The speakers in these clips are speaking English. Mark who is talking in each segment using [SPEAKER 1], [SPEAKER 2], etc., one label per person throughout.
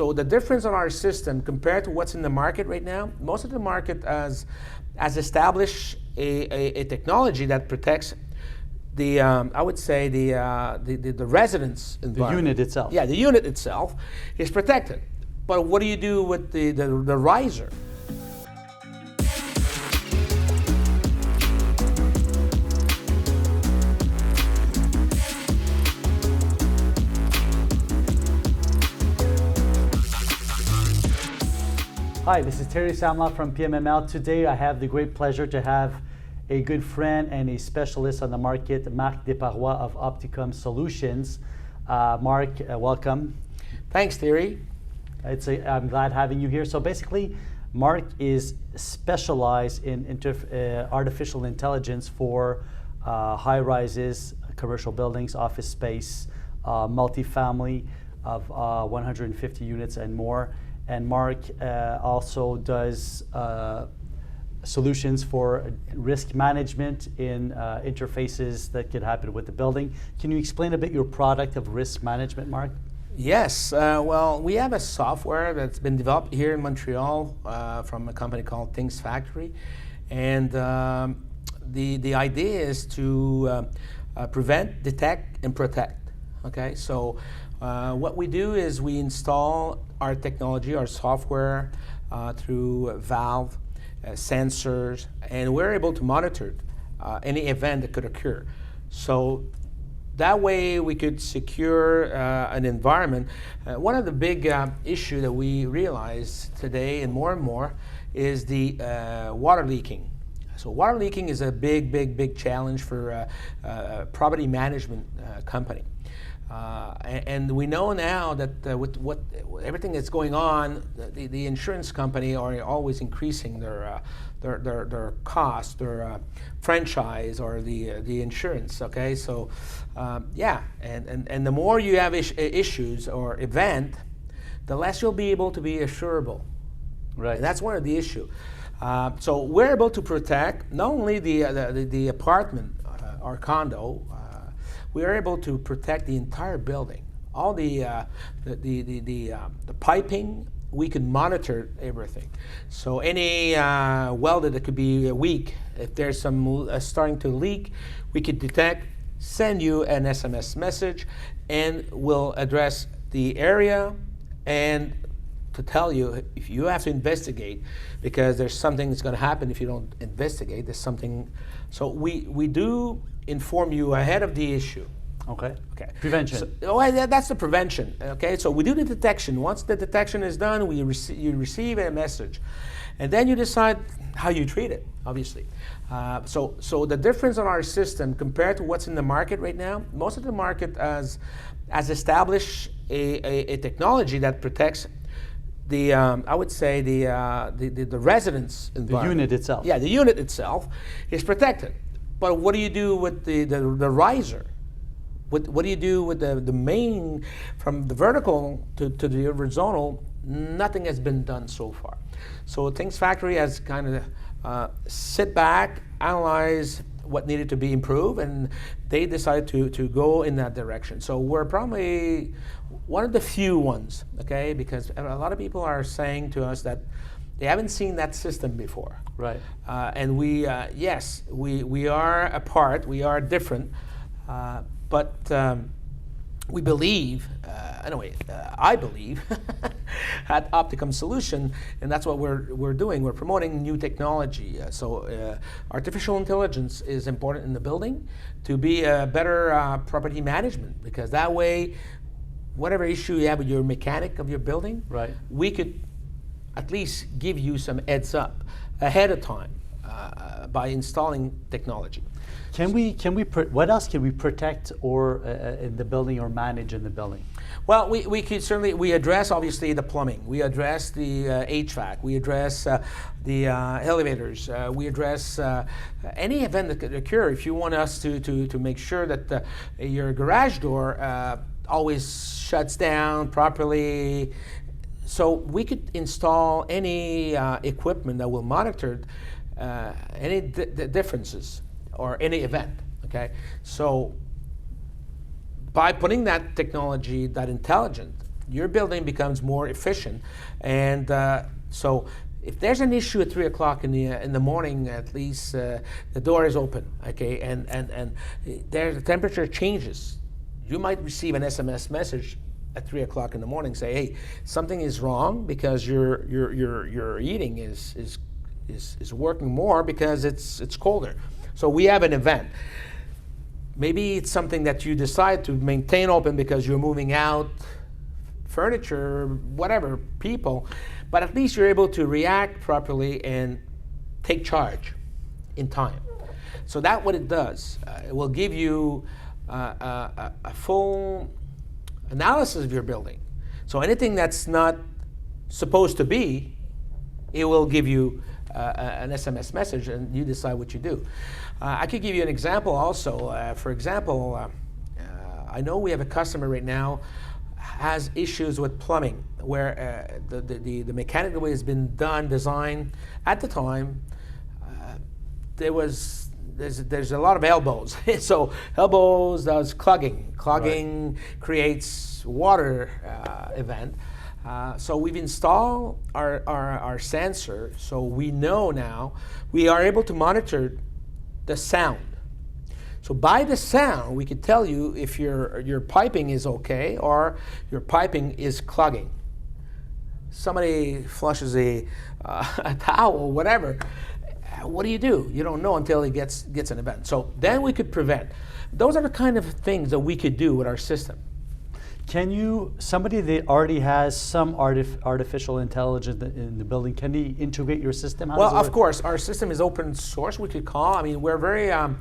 [SPEAKER 1] So the difference on our system compared to what's in the market right now, most of the market has established a technology that protects the I would say the residence environment.
[SPEAKER 2] The unit itself.
[SPEAKER 1] Yeah, the unit itself is protected. But what do you do with the riser?
[SPEAKER 2] Hi, this is Thierry Samlal from PMML. Today I have the great pleasure to have a good friend and a specialist on the market, Marc Desparois of Opti-Com Solutions. Marc, welcome.
[SPEAKER 1] Thanks, Thierry.
[SPEAKER 2] I'm glad having you here. So basically, Marc is specialized in artificial intelligence for high-rises, commercial buildings, office space, multifamily of 150 units and more. And Marc also does solutions for risk management in interfaces that could happen with the building. Can you explain a bit your product of risk management, Marc?
[SPEAKER 1] Yes, well, we have a software that's been developed here in Montreal from a company called Things Factory, and the idea is to prevent, detect, and protect. Okay, so what we do is we install our technology, our software through valve, sensors, and we're able to monitor any event that could occur. So that way we could secure an environment. One of the big issue that we realize today and more is the water leaking. So water leaking is a big challenge for a property management company. And we know now that with everything that's going on, the insurance company are always increasing their cost, their franchise, or the insurance. Okay, so yeah, and the more you have issues or event, the less you'll be able to be assurable.
[SPEAKER 2] Right.
[SPEAKER 1] And that's one of the issue. So we're able to protect not only the apartment or condo. We are able to protect the entire building. All the piping, we can monitor everything. So any welder that could be weak, if there's some starting to leak, we could detect, send you an SMS message, and we'll address the area and to tell you if you have to investigate, because there's something that's going to happen if you don't investigate. There's something. So we do inform you ahead of the issue.
[SPEAKER 2] Okay.
[SPEAKER 1] Okay.
[SPEAKER 2] Prevention.
[SPEAKER 1] So, that's the prevention. Okay. So we do the detection. Once the detection is done, you receive a message, and then you decide how you treat it. Obviously. So the difference on our system compared to what's in the market right now, most of the market has established a technology that protects the I would say the residence environment.
[SPEAKER 2] The unit itself.
[SPEAKER 1] Yeah, the unit itself is protected. But what do you do with the riser? What do you do with the main, from the vertical to the horizontal? Nothing has been done so far. So Things Factory has kind of sit back, analyze what needed to be improved, and they decided to go in that direction. So we're probably one of the few ones, okay? Because a lot of people are saying to us that they haven't seen that system before.
[SPEAKER 2] Right.
[SPEAKER 1] And we, yes, we are apart, we are different, but we believe, anyway, I believe at Opti-Com Solutions, and that's what we're doing. We're promoting new technology. So artificial intelligence is important in the building to be a better property management, because that way, whatever issue you have with your mechanic of your building,
[SPEAKER 2] right,
[SPEAKER 1] we could at least give you some heads up ahead of time by installing technology.
[SPEAKER 2] What else can we protect or in the building or manage in the building?
[SPEAKER 1] Well, we could certainly, we address obviously the plumbing, we address the HVAC, we address the elevators, we address any event that could occur. If you want us to make sure that your garage door always shuts down properly, so we could install any equipment that will monitor any differences or any event, okay? So by putting that technology, that intelligent, your building becomes more efficient. And so if there's an issue at 3 o'clock in the morning, at least the door is open, okay, and there the temperature changes. You might receive an SMS message at 3 o'clock in the morning, say, hey, something is wrong because your heating is working more because it's colder. So we have an event. Maybe it's something that you decide to maintain open because you're moving out furniture, whatever, people, but at least you're able to react properly and take charge in time. So that's what it does. It will give you a full analysis of your building. So anything that's not supposed to be, it will give you an SMS message and you decide what you do. I could give you an example also. For example, I know we have a customer right now has issues with plumbing where the mechanical way has been designed at the time. There's a lot of elbows. So elbows does clogging. Clogging creates water event. So we've installed our sensor, so we know now we are able to monitor the sound. So by the sound, we could tell you if your piping is okay or your piping is clogging. Somebody flushes a towel, whatever. What do? You don't know until it gets an event. So then we could prevent. Those are the kind of things that we could do with our system.
[SPEAKER 2] Can you, somebody that already has some artificial intelligence in the building, can they integrate your system?
[SPEAKER 1] Well, of course, our system is open source, we could call. I mean, we're very, I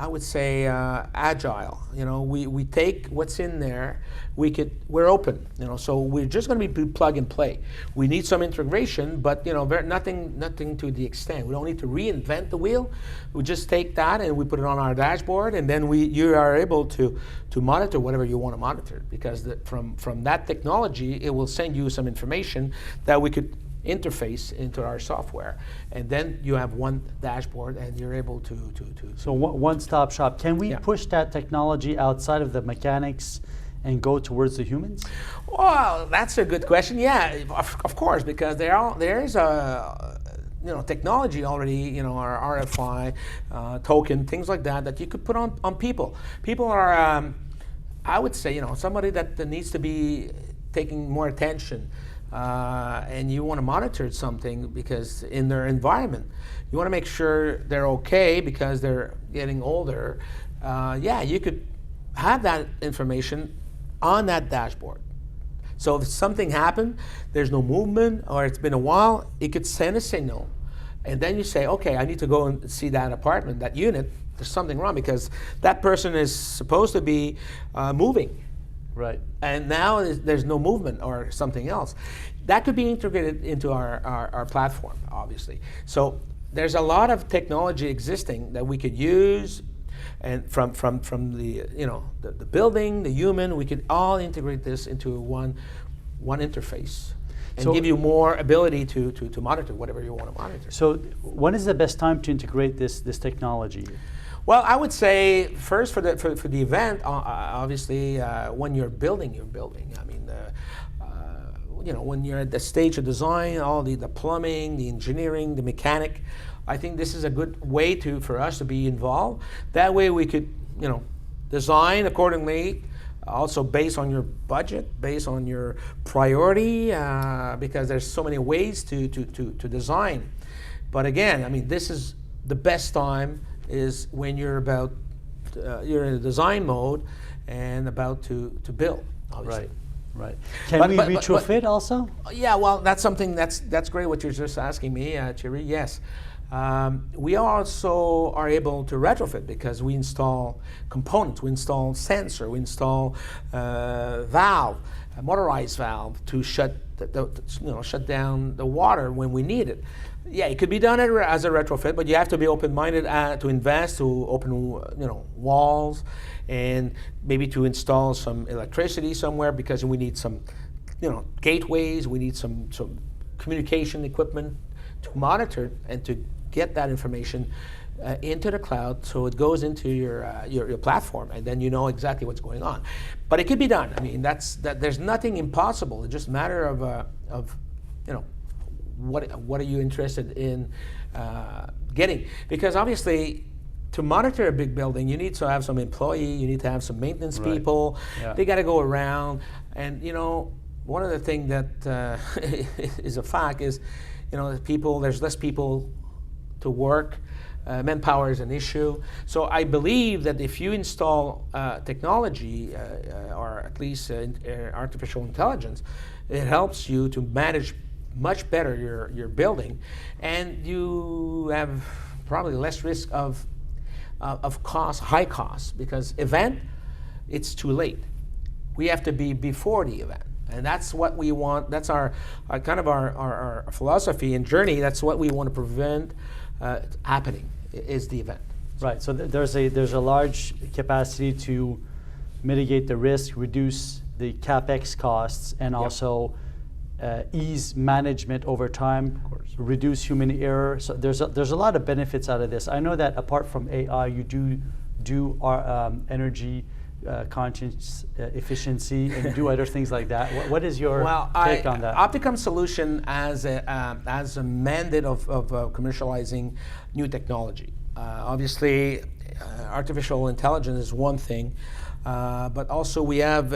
[SPEAKER 1] would say, agile. You know, we take what's in there, we're open, you know, so we're just going to be plug and play. We need some integration, but, you know, nothing to the extent. We don't need to reinvent the wheel. We just take that and we put it on our dashboard, and then you are able to monitor whatever you want to monitor, because from that technology, it will send you some information that we could interface into our software, and then you have one dashboard and you're able to
[SPEAKER 2] so one-stop shop. Can we push that technology outside of the mechanics and go towards the humans?
[SPEAKER 1] Well, that's a good question. Yeah, of course, because there is a technology already, you know, our RFI token, things like that you could put on people. People are, I would say, you know, somebody that needs to be taking more attention. And you want to monitor something because in their environment, you want to make sure they're okay because they're getting older. You could have that information on that dashboard. So if something happened, there's no movement, or it's been a while, it could send a signal. And then you say, okay, I need to go and see that apartment, that unit. There's something wrong because that person is supposed to be moving.
[SPEAKER 2] Right. And
[SPEAKER 1] now there's no movement or something else. That could be integrated into our platform, obviously. So there's a lot of technology existing that we could use, and from the the building, the human, we could all integrate this into one interface and give you more ability to monitor whatever you want to monitor.
[SPEAKER 2] So when is the best time to integrate this technology?
[SPEAKER 1] Well, I would say first for the event, obviously, when you're building your building. I mean, when you're at the stage of design, all the plumbing, the engineering, the mechanic, I think this is a good way for us to be involved. That way we could, design accordingly, also based on your budget, based on your priority, because there's so many ways to design. But again, I mean, this is the best time is when you're you're in a design mode and about to build, obviously.
[SPEAKER 2] Right. Can we retrofit also?
[SPEAKER 1] Yeah, well, that's something that's great what you're just asking me, Thierry. Yes. We also are able to retrofit because we install components, we install sensor, we install valve, a motorized valve to shut down the water when we need it. Yeah, it could be done as a retrofit, but you have to be open-minded to invest, to open walls, and maybe to install some electricity somewhere because we need some gateways, we need some communication equipment to monitor and to get that information into the cloud, so it goes into your platform, and then you know exactly what's going on. But it can be done. I mean, there's nothing impossible. It's just a matter of you know, what are you interested in getting? Because obviously, to monitor a big building, you need to have some employee, you need to have some maintenance people.
[SPEAKER 2] Yeah.
[SPEAKER 1] They got to go around, and you know, one of the things that is a fact is, you know, there's less people to work. Manpower is an issue. So I believe that if you install technology, or at least artificial intelligence, it helps you to manage much better your building, and you have probably less risk of high costs, because event, it's too late. We have to be before the event. And that's what we want. That's our kind of our philosophy and journey. That's what we want to prevent happening, is the event.
[SPEAKER 2] Right. So there's a large capacity to mitigate the risk, reduce the capex costs, and also ease management over time, reduce human error. So there's a lot of benefits out of this. I know that apart from AI, you do energy conscious efficiency and do other things like that. What is your take on that?
[SPEAKER 1] Opti-Com Solutions as a mandate of commercializing new technology. Obviously, artificial intelligence is one thing, but also we have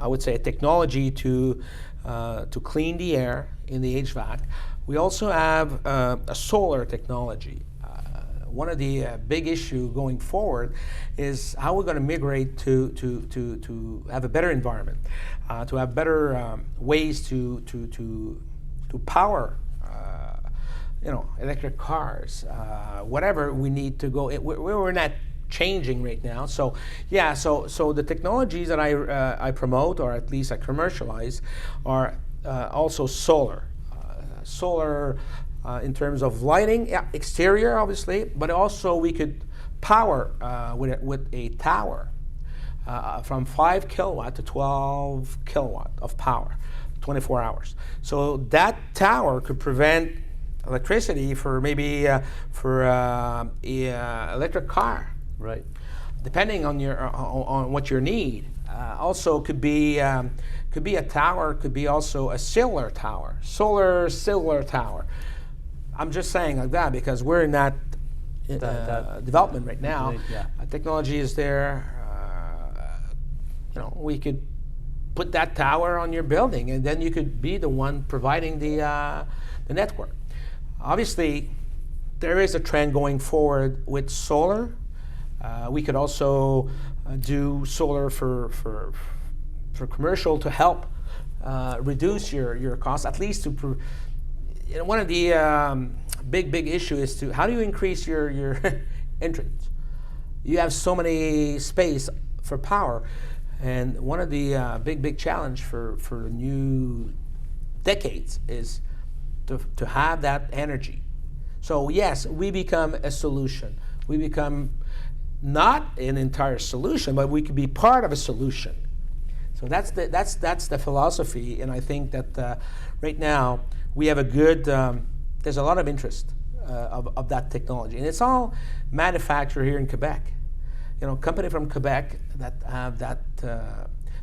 [SPEAKER 1] I would say a technology to clean the air in the HVAC. We also have a solar technology. One of the big issue going forward is how we're going to migrate to have a better environment, to have better ways to power, you know, electric cars, whatever we need to go. We're not changing right now. So yeah, so the technologies that I promote, or at least I commercialize, are also solar. Solar in terms of lighting, exterior obviously, but also we could power with a tower from 5 kilowatt to 12 kilowatt of power, 24 hours. So that tower could prevent electricity for maybe for a electric car.
[SPEAKER 2] Right.
[SPEAKER 1] Depending on on what your need. Also could be a tower, could be also a solar tower, solar tower. I'm just saying like that because we're in that development right now.
[SPEAKER 2] Yeah.
[SPEAKER 1] Technology is there. You know, we could put that tower on your building, and then you could be the one providing the network. Obviously, there is a trend going forward with solar. We could also do solar for commercial to help reduce your costs, at least to. One of the big issue is to how do you increase your entrance? You have so many space for power, and one of the big challenge for new decades is to have that energy. So yes, we become a solution. We become not an entire solution, but we could be part of a solution. So that's the philosophy, and I think that right now we have a good. There's a lot of interest of that technology, and it's all manufactured here in Quebec. You know, company from Quebec that have that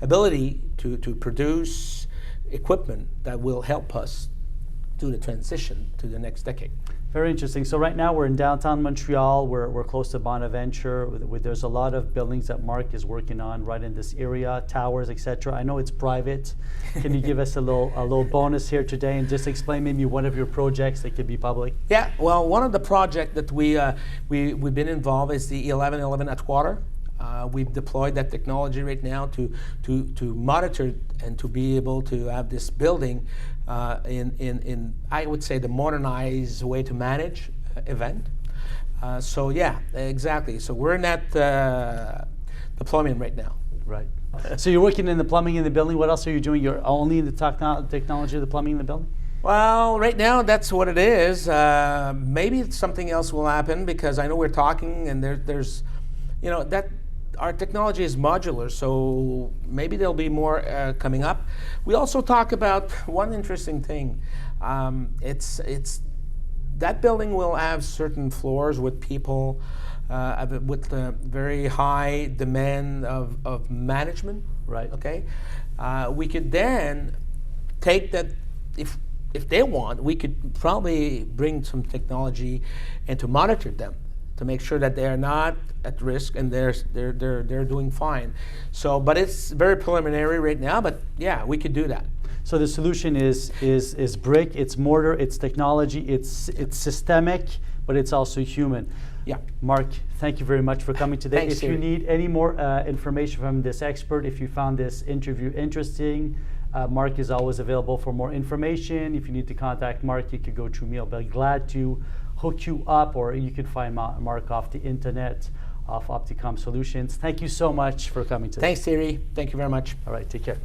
[SPEAKER 1] ability to produce equipment that will help us do the transition to the next decade.
[SPEAKER 2] Very interesting. So right now we're in downtown Montreal. We're close to Bonaventure. There's a lot of buildings that Marc is working on right in this area, towers, etc. I know it's private. Can you give us a little bonus here today and just explain maybe one of your projects that could be public?
[SPEAKER 1] Yeah. Well, one of the projects that we've been involved is the 1111 Atwater. We've deployed that technology right now to monitor and to be able to have this building in I would say the modernized way to manage event. So yeah, exactly. So we're in that deployment right now.
[SPEAKER 2] Right. So you're working in the plumbing in the building. What else are you doing? You're only in the technology of the plumbing in the building?
[SPEAKER 1] Well, right now that's what it is. Maybe something else will happen because I know we're talking and there's, you know, that our technology is modular, so maybe there'll be more coming up. We also talk about one interesting thing. It's that building will have certain floors with people with a very high demand of management.
[SPEAKER 2] Right.
[SPEAKER 1] Okay. We could then take that, if they want, we could probably bring some technology and to monitor them to make sure that they are not at risk and they're doing fine. So, but it's very preliminary right now. But yeah, we could do that.
[SPEAKER 2] So the solution is brick, it's mortar, it's technology, it's systemic, but it's also human.
[SPEAKER 1] Yeah.
[SPEAKER 2] Marc, thank you very much for coming today.
[SPEAKER 1] Thanks,
[SPEAKER 2] if you
[SPEAKER 1] Thierry.
[SPEAKER 2] need any more information from this expert, if you found this interview interesting, Marc is always available for more information. If you need to contact Marc, you could go through me. I'll be glad to hook you up, or you can find Marc off the internet of Opti-Com Solutions. Thank you so much for coming today.
[SPEAKER 1] Thanks, Thierry. Thank you very much.
[SPEAKER 2] All right, take care.